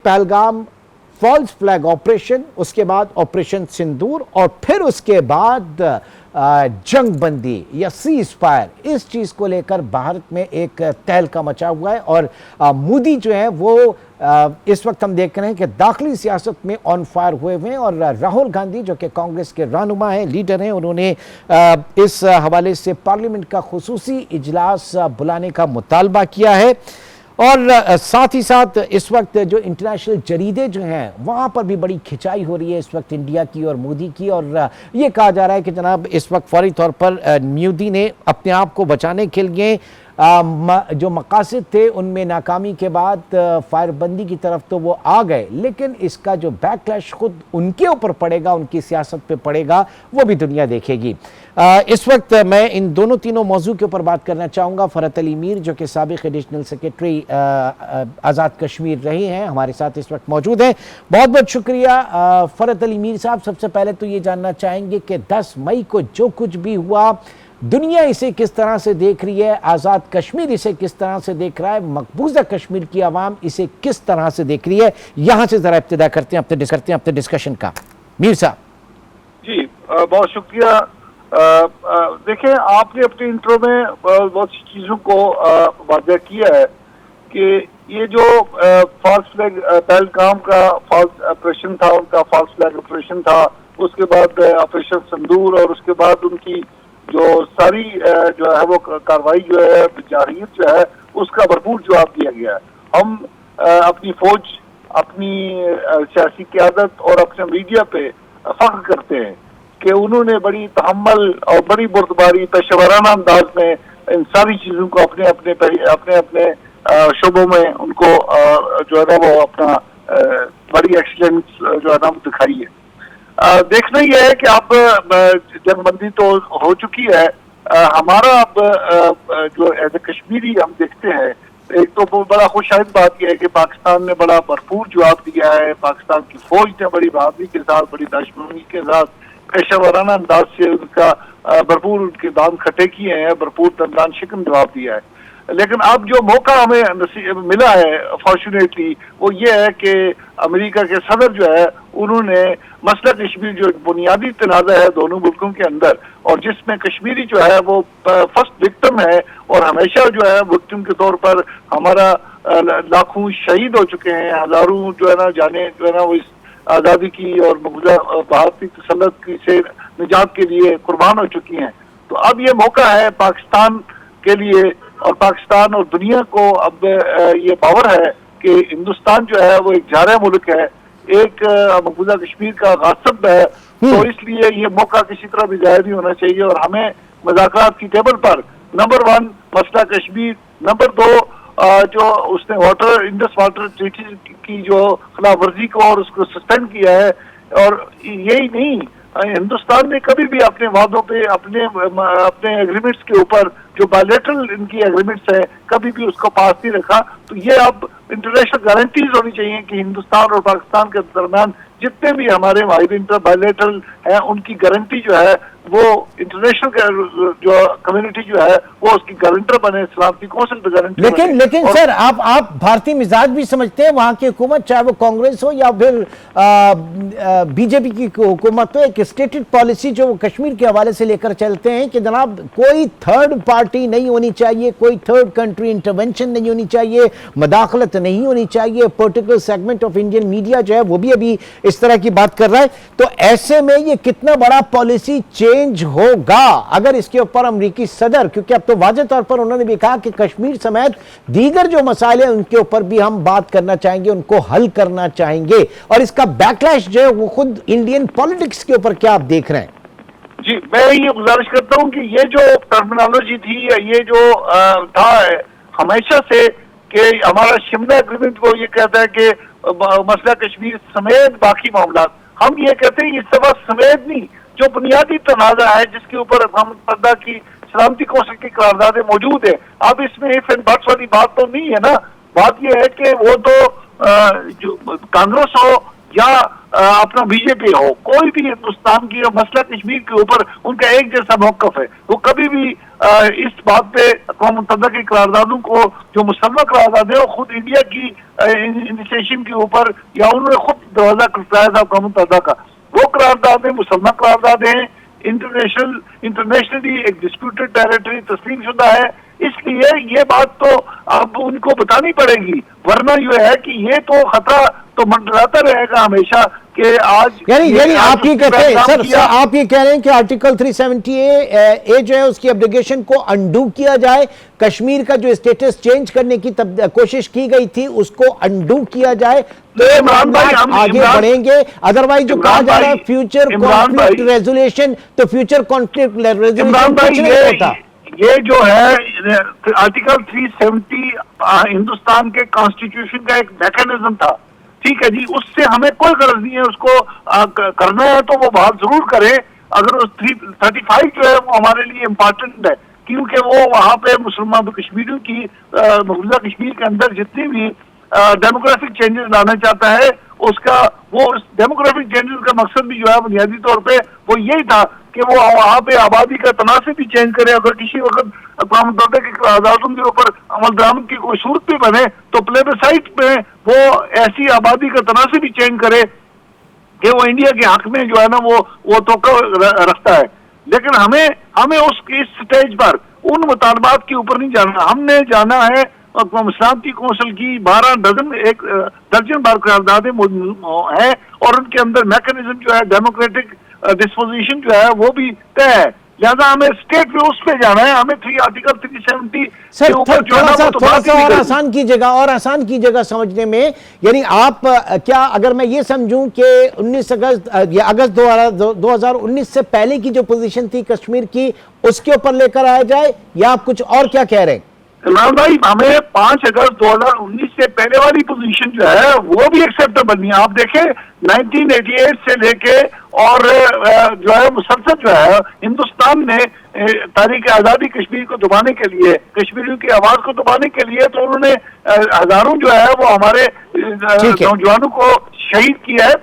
Pahalgam false flag operation, उसके बाद operation सिंदूर और फिर उसके बाद जंगबंदी या सीज फायर, इस चीज को लेकर भारत में एक तहलका मचा हुआ है। और मोदी जो है वो इस वक्त हम देख रहे हैं कि दाखिली सियासत में ऑन फायर हुए हैं। और राहुल गांधी जो कि कांग्रेस के रहनुमा हैं, लीडर हैं, उन्होंने इस हवाले से पार्लियामेंट का खुसूसी इजलास बुलाने का मुतालबा किया है। और साथ ही साथ इस वक्त जो इंटरनेशनल जरीदे जो हैं वहाँ पर भी बड़ी खिंचाई हो रही है इस वक्त इंडिया की और मोदी की। और ये कहा जा रहा है कि जनाब इस वक्त फौरी तौर पर मोदी ने अपने आप को बचाने के लिए जो मकासद थे उनमें नाकामी के बाद फायरबंदी की तरफ तो वो आ गए, लेकिन इसका जो बैकलैश खुद उनके ऊपर पड़ेगा, उनकी सियासत पे पड़ेगा, वो भी दुनिया देखेगी। इस वक्त मैं इन दोनों तीनों मौजू के ऊपर बात करना चाहूँगा। फरहत अली मीर जो कि साबिक एडिशनल सेक्रेटरी आज़ाद कश्मीर रहे हैं, हमारे साथ इस वक्त मौजूद हैं। बहुत बहुत शुक्रिया फरहत अली मीर साहब। सबसे पहले तो ये जानना चाहेंगे कि 10 मई को जो कुछ भी हुआ, दुनिया इसे किस तरह से देख रही है, आज़ाद कश्मीर इसे किस तरह से देख रहा है, मकबूजा कश्मीर की आवाम इसे किस तरह से देख रही है, यहाँ से ज़रा इब्तिदा करते हैं अपने डिस्कशन का। मीर साहब जी, बहुत शुक्रिया। देखें, आपने अपने इंट्रो में बहुत सी चीज़ों को वाज़ह किया है कि ये जो फॉल्स फ्लैग पहलगाम का फॉल्स ऑपरेशन था, उनका फॉल्स फ्लैग ऑपरेशन था, उसके बाद ऑपरेशन संदूर और उसके बाद उनकी जो सारी जो है वो कार्रवाई जो है जारियत जो है उसका भरपूर जवाब दिया गया है। हम अपनी फौज, अपनी सियासी क़यादत और अपने मीडिया पे फख्र करते हैं कि उन्होंने बड़ी तहम्मुल और बड़ी बुर्दबारी पेशेवराना अंदाज में इन सारी चीज़ों को अपने अपने शोबों में उनको जो है ना वो अपना बड़ी एक्सीलेंस जो है ना वो दिखाई है। देखना यह है कि अब जंगबंदी तो हो चुकी है। हमारा अब जो एज ए कश्मीरी हम देखते हैं, एक तो बड़ा खुशाइद बात यह है कि पाकिस्तान ने बड़ा भरपूर जवाब दिया है। पाकिस्तान की फौज ने बड़ी बहादुरी के साथ, बड़ी दाशमंदी के साथ, पेशेवराना अंदाज से उनका भरपूर उनके दाम खट्टे किए हैं, भरपूर दंदान शिकन जवाब दिया है। लेकिन अब जो मौका हमें मिला है फॉर्चुनेटली, वो ये है कि अमेरिका के सदर जो है उन्होंने मसला कश्मीर जो बुनियादी तनाज़ा है दोनों मुल्कों के अंदर, और जिसमें कश्मीरी जो है वो फर्स्ट विक्टिम है, और हमेशा जो है विक्टिम के तौर पर हमारा लाखों शहीद हो चुके हैं, हजारों जो है ना जाने जो है ना वो इस आज़ादी की और मकबूजा भारत की तसल्लुत की से निजात के लिए कुर्बान हो चुकी हैं। तो अब ये मौका है पाकिस्तान के लिए, और पाकिस्तान और दुनिया को अब ये पावर है कि हिंदुस्तान जो है वो एक जारा मुल्क है, एक मकबूजा कश्मीर का गासिब है। तो इसलिए ये मौका किसी तरह भी जाया नहीं होना चाहिए, और हमें मुज़ाकरात की टेबल पर नंबर 1 मसला कश्मीर, नंबर 2 जो उसने वाटर इंडस वाटर ट्रीटी की जो खिलाफ वर्जी को और उसको सस्पेंड किया है। और यही नहीं, हिंदुस्तान ने कभी भी अपने वादों पे, अपने एग्रीमेंट्स के ऊपर जो बायलैटरल इनकी एग्रीमेंट्स है, कभी भी उसको पास नहीं रखा। तो ये अब इंटरनेशनल गारंटीज होनी चाहिए कि हिंदुस्तान और पाकिस्तान के दरमियान जितने भी हमारे माहिर इंटर बायलैटरल हैं, उनकी गारंटी जो है वो इंटरनेशनल जो कम्युनिटी जो है वो उसकी गारंटर बने, सलामती कौंसिल पे गारंटर लेकिन बने। लेकिन सर आप भारतीय मिजाज भी समझते हैं, वहां की हुकूमत चाहे वो कांग्रेस हो या फिर बीजेपी की हुकूमत हो, एक स्टेटेड पॉलिसी जो कश्मीर के हवाले से लेकर चलते हैं कि जनाब कोई थर्ड पार्टी नहीं होनी चाहिए, कोई थर्ड कंट्री इंटरवेंशन नहीं होनी चाहिए, मदाखलत नहीं होनी चाहिए। Particular segment of Indian media जो है वो भी अभी इस तरह की बात कर रहा है। तो ऐसे में ये कितना बड़ा पॉलिसी चेंज होगा अगर इसके ऊपर अमेरिकी सदर, क्योंकि अब तो वाज़ेह तौर पर उन्होंने भी कहा कि कश्मीर समेत दीगर जो मसाइल हैं उनके ऊपर भी हम बात करना चाहेंगे, उनको हल करना चाहेंगे, और इसका बैकलैश जो है वो खुद इंडियन पॉलिटिक्स के ऊपर क्या आप देख रहे हैं? जी, मैं ये गुजारिश करता हूँ कि ये जो टर्मिनोलॉजी थी, ये जो था हमेशा से कि हमारा शिमला एग्रीमेंट वो ये कहता है कि मसला कश्मीर समेत बाकी मामला, हम ये कहते हैं ये सब समेत नहीं, जो बुनियादी तनाज़ा है जिसके ऊपर हम पर्दा की सलामती कौंसिल की करारदादें मौजूद है। अब इसमें इफ एंड बट्स वाली बात तो नहीं है ना। बात यह है कि वो तो जो कांग्रेस हो या अपना बीजेपी हो, कोई भी हिंदुस्तान की मसला कश्मीर के ऊपर उनका एक जैसा मौकफ है। वो कभी भी इस बात पे अक़वाम मुत्तहिदा की करारदादों को जो मुसल्लम करारदाद है वो खुद इंडिया की इनिशिएशन के ऊपर या उन्होंने खुद दरवाजा खटखटाया था अक़वाम मुत्तहिदा का, वो करारदादें मुसल्लम करारदादें हैं, इंटरनेशनली एक डिस्प्यूटेड टेरिटरी तस्लीम शुदा है। इसलिए ये बात तो अब उनको बतानी पड़ेगी, वरना ये है कि ये तो खतरा तो मंडराता रहेगा हमेशा कि आज यानी आप ये कहते हैं सर आप ये कह रहे हैं कि आर्टिकल 370 ए जो है उसकी एब्डिगेशन को अंडू किया जाए, कश्मीर का जो स्टेटस चेंज करने की कोशिश की गई थी उसको अंडू किया जाए तो मामला आगे बढ़ेंगे। अदरवाइज जो कहा जा रहा है फ्यूचर कॉन्फ्लिक्ट रेजोल्यूशन, तो फ्यूचर कॉन्फ्लिक्ट रेजोल्यूशन कुछ नहीं होता। ये जो है आर्टिकल 370 हिंदुस्तान के कॉन्स्टिट्यूशन का एक मैकेनिज्म था, ठीक है जी, उससे हमें कोई गरज नहीं है, उसको करना है तो वो बात जरूर करे। अगर उस 335 जो है वो हमारे लिए इम्पोर्टेंट है, क्योंकि वो वहाँ पे मुसलमान कश्मीरियों की मकबूजा कश्मीर के अंदर जितनी भी डेमोग्राफिक चेंजेस लाना चाहता है उसका वो डेमोग्राफिक चेंजेस का मकसद भी जो है बुनियादी तौर पे वो यही था कि वो वहाँ पे आबादी का तनासिब भी चेंज करे। अगर किसी वक्त अक़वाम मुत्तहिदा के करारदादों के ऊपर अमल दरामद की कोई सूरत भी बने तो प्लेबसाइट में वो ऐसी आबादी का तनासिब भी चेंज करे कि वो इंडिया के हक में जो है ना वो तो रखता है। लेकिन हमें उस इस स्टेज पर उन मुतालबात के ऊपर नहीं जाना, हमने जाना है सलामती कौंसिल की 12 दर्जन बार करारदादें हैं और उनके अंदर मैकेनिज्म जो है डेमोक्रेटिक डिस्पोजिशन जो है वो भी तय है। लिहाजा हमें स्टेट पे उस पे जाना है, हमें आर्टिकल 370 सर थोड़ा सा और आसान कीजिएगा समझने में। यानी आप क्या, अगर मैं ये समझूं कि 19 अगस्त या अगस्त 2019 से पहले की जो पोजीशन थी कश्मीर की उसके ऊपर लेकर आया जाए, या आप कुछ और क्या कह रहे हैं? इमरान भाई, हमें 5 अगस्त 2019 से पहले वाली पोजीशन जो है वो भी एक्सेप्टेबल नहीं है। आप देखें 1988 से लेके और जो है मुसलसल जो है हिंदुस्तान ने तारीख आज़ादी कश्मीर को दबाने के लिए, कश्मीरियों की आवाज को दबाने के लिए तो उन्होंने हजारों जो है वो हमारे नौजवानों को शहीद किया है।